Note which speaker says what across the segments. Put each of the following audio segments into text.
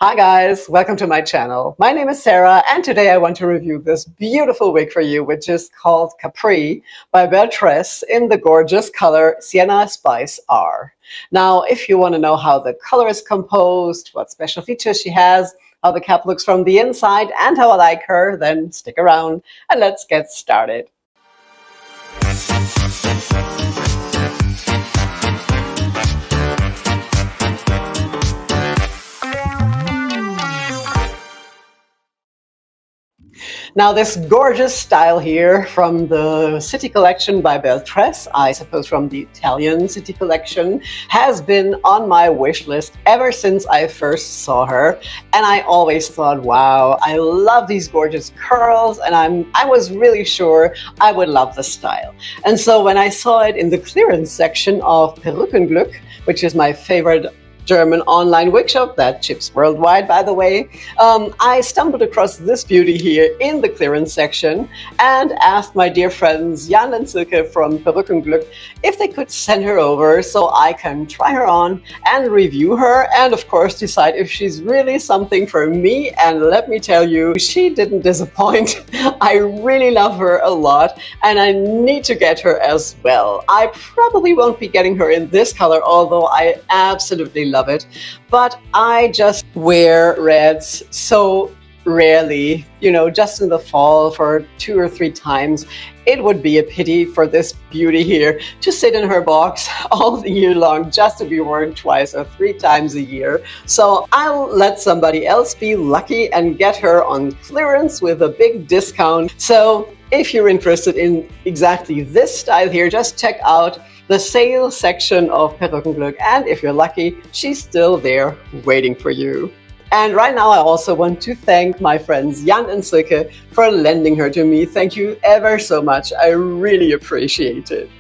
Speaker 1: Hi guys, welcome to my channel. My name is Sarah and today I want to review this beautiful wig for you, which is called Capri by Belle Tress in the gorgeous color Sienna Spice-R. Now, if you want to know how the color is composed, what special features she has, how the cap looks from the inside, and how I like her, then stick around and let's get started. Now this gorgeous style here from the City Collection by Belle Tress, I suppose from the Italian City Collection, has been on my wish list ever since I first saw her. And I always thought, wow, I love these gorgeous curls, and I was really sure I would love the style. And so when I saw it in the clearance section of Perückenglück, which is my favorite German online wig shop that ships worldwide, by the way, I stumbled across this beauty here in the clearance section and asked my dear friends Jan and Silke from Perückenglück if they could send her over so I can try her on and review her and of course decide if she's really something for me. And let me tell you, she didn't disappoint. I really love her a lot and I need to get her as well. I probably won't be getting her in this color, although I absolutely love it, but I just wear reds so rarely, you know, just in the fall for 2 or 3 times. It would be a pity for this beauty here to sit in her box all year long just to be worn 2 or 3 times a year. So I'll let somebody else be lucky and get her on clearance with a big discount. So if you're interested in exactly this style here, just check out the sale section of Perückenglück, and if you're lucky, she's still there waiting for you. And right now I also want to thank my friends Jan and Silke for lending her to me. Thank you ever so much. I really appreciate it.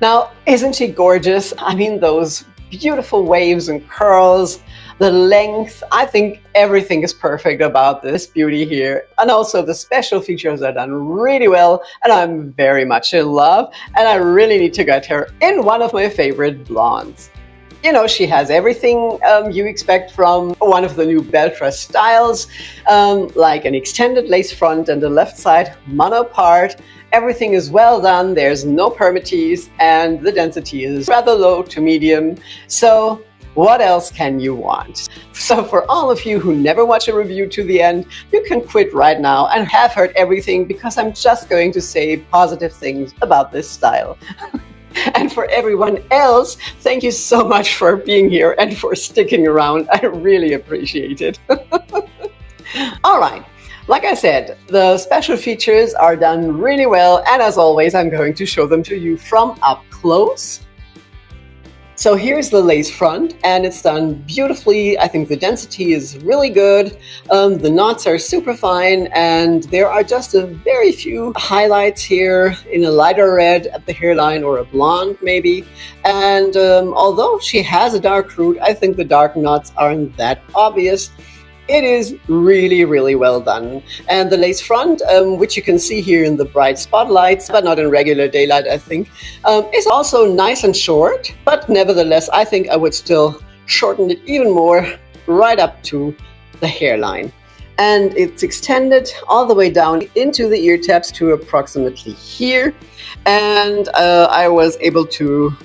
Speaker 1: Now, isn't she gorgeous? I mean, those beautiful waves and curls, the length, I think everything is perfect about this beauty here. And also the special features are done really well and I'm very much in love and I really need to get her in one of my favorite blondes. You know, she has everything you expect from one of the new Belle Tress styles, like an extended lace front and the left side mono part. Everything is well done, there's no permatease, and the density is rather low to medium. So what else can you want? So for all of you who never watch a review to the end, you can quit right now and have heard everything because I'm just going to say positive things about this style. And for everyone else, thank you so much for being here and for sticking around. I really appreciate it. All right. Like I said, the special features are done really well, and as always, I'm going to show them to you from up close. So here's the lace front, and it's done beautifully. I think the density is really good. The knots are super fine, and there are just a very few highlights here in a lighter red at the hairline or a blonde maybe. And although she has a dark root, I think the dark knots aren't that obvious. It is really, really well done. And the lace front, which you can see here in the bright spotlights, but not in regular daylight, I think, is also nice and short. But nevertheless, I think I would still shorten it even more right up to the hairline. And it's extended all the way down into the ear tabs to approximately here. And I was able to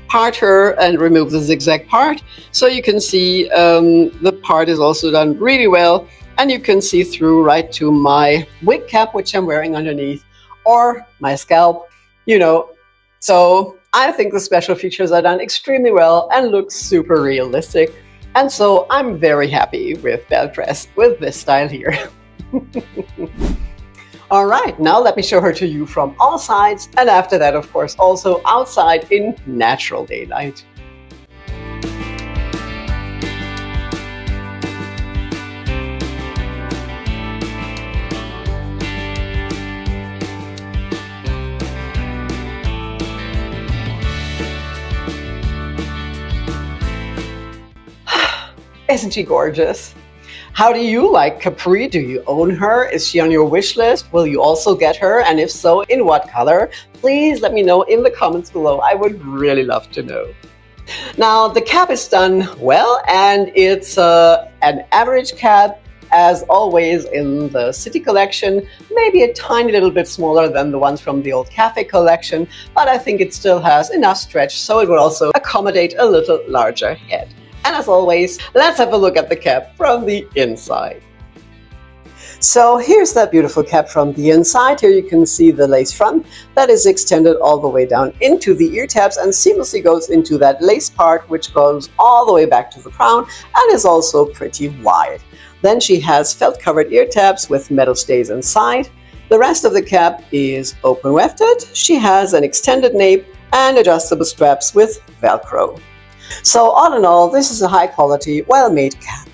Speaker 1: part her and remove the zigzag part, so you can see the part is also done really well, and you can see through right to my wig cap, which I'm wearing underneath, or my scalp, you know. So I think the special features are done extremely well and look super realistic, and so I'm very happy with Belle Tress with this style here. All right, now let me show her to you from all sides, and after that, of course, also outside in natural daylight. Isn't she gorgeous? How do you like Capri? Do you own her? Is she on your wish list? Will you also get her? And if so, in what color? Please let me know in the comments below. I would really love to know. Now the cap is done well, and it's an average cap as always in the City collection, maybe a tiny little bit smaller than the ones from the old Cafe collection, but I think it still has enough stretch so it would also accommodate a little larger head. And as always, let's have a look at the cap from the inside. So here's that beautiful cap from the inside. Here you can see the lace front that is extended all the way down into the ear tabs and seamlessly goes into that lace part, which goes all the way back to the crown and is also pretty wide. Then she has felt covered ear tabs with metal stays inside. The rest of the cap is open wefted. She has an extended nape and adjustable straps with Velcro. So all in all, this is a high quality, well-made cap.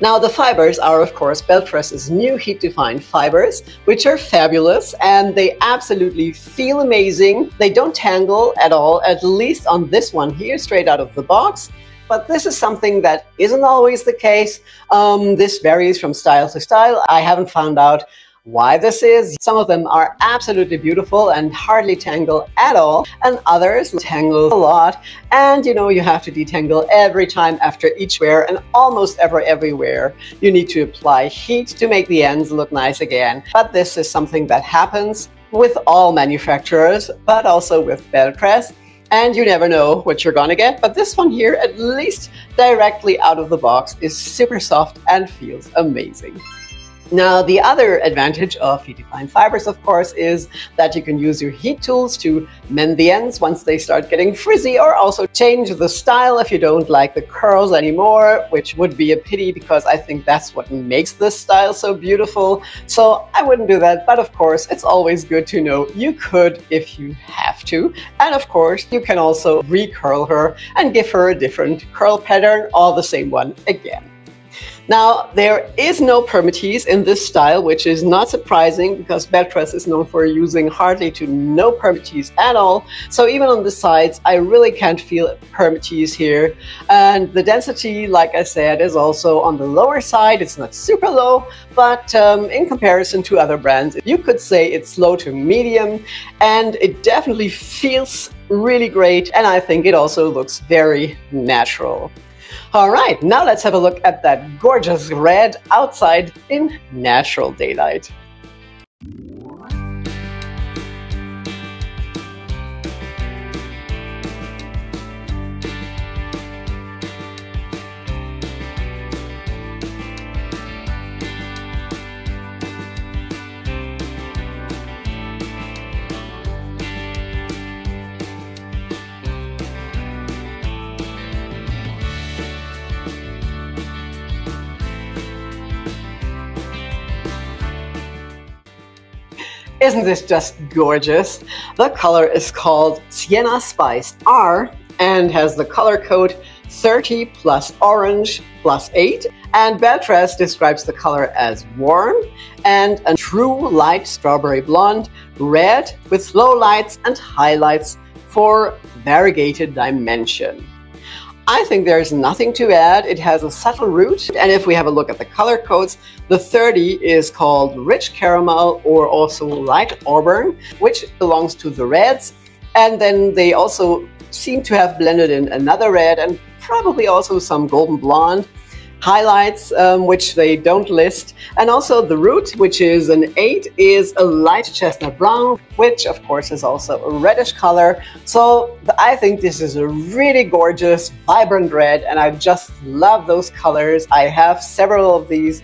Speaker 1: Now the fibers are of course Belle Tress's new heat-defined fibers, which are fabulous and they absolutely feel amazing. They don't tangle at all, at least on this one here straight out of the box. But this is something that isn't always the case. This varies from style to style. I haven't found out why this is. Some of them are absolutely beautiful and hardly tangle at all, and others tangle a lot. And you know, you have to detangle every time after each wear, and almost everywhere you need to apply heat to make the ends look nice again. But this is something that happens with all manufacturers, but also with Belle Tress. And you never know what you're gonna get, but this one here, at least directly out of the box, is super soft and feels amazing. Now, the other advantage of heat-defined fibers, of course, is that you can use your heat tools to mend the ends once they start getting frizzy, or also change the style if you don't like the curls anymore, which would be a pity because I think that's what makes this style so beautiful. So I wouldn't do that, but of course, it's always good to know you could if you have to. And of course, you can also recurl her and give her a different curl pattern, or the same one again. Now, there is no permatease in this style, which is not surprising because Belle Tress is known for using hardly to no permatease at all. So even on the sides, I really can't feel permatease here. And the density, like I said, is also on the lower side. It's not super low, but in comparison to other brands, you could say it's low to medium, and it definitely feels really great. And I think it also looks very natural. All right, now let's have a look at that gorgeous red outside in natural daylight. Isn't this just gorgeous? The color is called Sienna Spice-R and has the color code 30 plus orange plus 8. And Belle Tress describes the color as warm and a true light strawberry blonde, red with low lights and highlights for variegated dimension. I think there's nothing to add. It has a subtle root, and if we have a look at the color codes, the 30 is called Rich Caramel or also Light Auburn, which belongs to the reds, and then they also seem to have blended in another red and probably also some golden blonde highlights, which they don't list. And also the root, which is an 8, is a light chestnut brown, which of course is also a reddish color. So I think this is a really gorgeous, vibrant red, and I just love those colors. I have several of these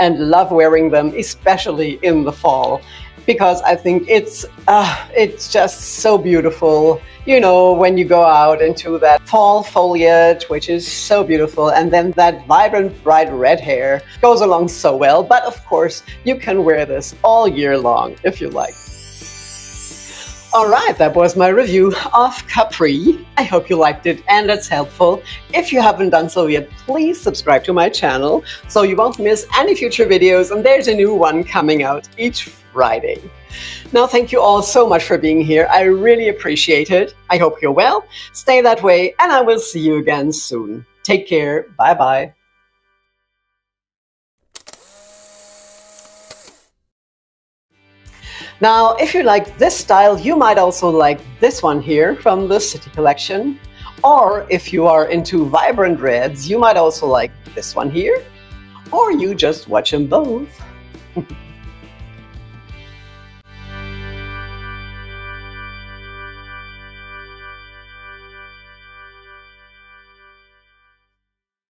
Speaker 1: and love wearing them, especially in the fall, because I think it's just so beautiful. You know, when you go out into that fall foliage, which is so beautiful, and then that vibrant, bright red hair goes along so well. But of course, you can wear this all year long if you like. All right, that was my review of Capri. I hope you liked it and it's helpful. If you haven't done so yet, please subscribe to my channel so you won't miss any future videos, and there's a new one coming out each Friday. Now, thank you all so much for being here. I really appreciate it. I hope you're well. Stay that way, and I will see you again soon. Take care. Bye-bye. Now, if you like this style, you might also like this one here from the City collection. Or if you are into vibrant reds, you might also like this one here, or you just watch them both.